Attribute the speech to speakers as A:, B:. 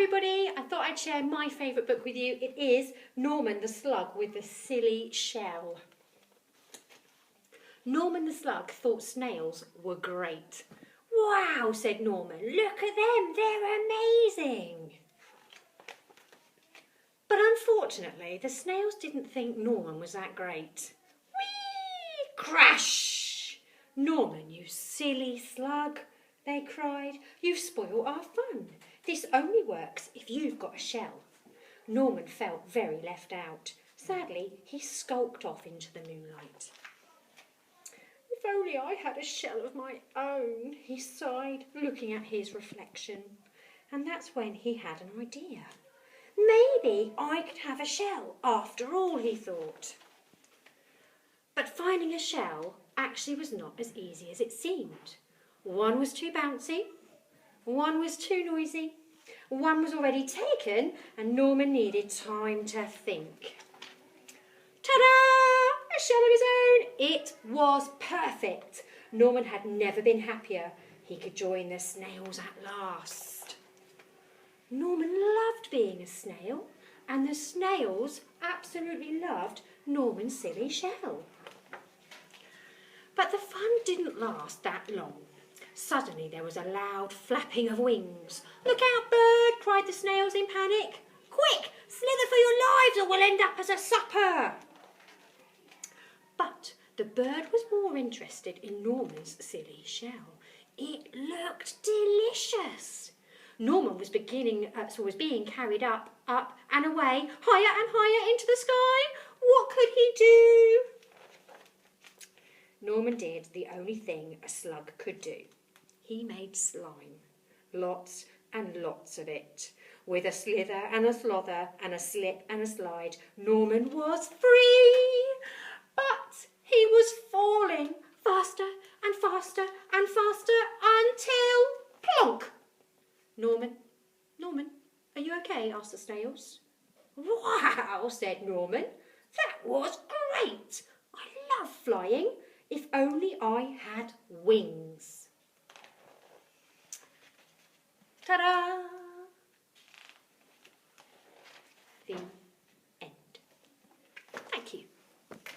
A: everybody, I thought I'd share my favourite book with you. It is Norman the Slug with the Silly Shell. Norman the Slug thought snails were great. "Wow," said Norman, "look at them, they're amazing." But unfortunately, the snails didn't think Norman was that great. Whee! Crash! "Norman, you silly slug," they cried, "you've spoiled our fun. This only works if you've got a shell." Norman felt very left out. Sadly, he skulked off into the moonlight. "If only I had a shell of my own," he sighed, looking at his reflection. And that's when he had an idea. "Maybe I could have a shell after all," he thought. But finding a shell actually was not as easy as it seemed. One was too bouncy, one was too noisy, one was already taken, and Norman needed time to think. Ta-da! A shell of his own! It was perfect. Norman had never been happier. He could join the snails at last. Norman loved being a snail, and the snails absolutely loved Norman's silly shell. But the fun didn't last that long. Suddenly there was a loud flapping of wings. "Look out, bird!" cried the snails in panic. "Quick, slither for your lives or we'll end up as a supper!" But the bird was more interested in Norman's silly shell. It looked delicious. Norman was being carried up and away, higher and higher into the sky. What could he do? Norman did the only thing a slug could do. He made slime, lots and lots of it. With a slither and a slother and a slip and a slide, Norman was free. But he was falling faster and faster and faster until plonk! Norman, are you okay?" asked the snails. "Wow," said Norman, "that was great. I love flying. If only I had wings." Ta-da!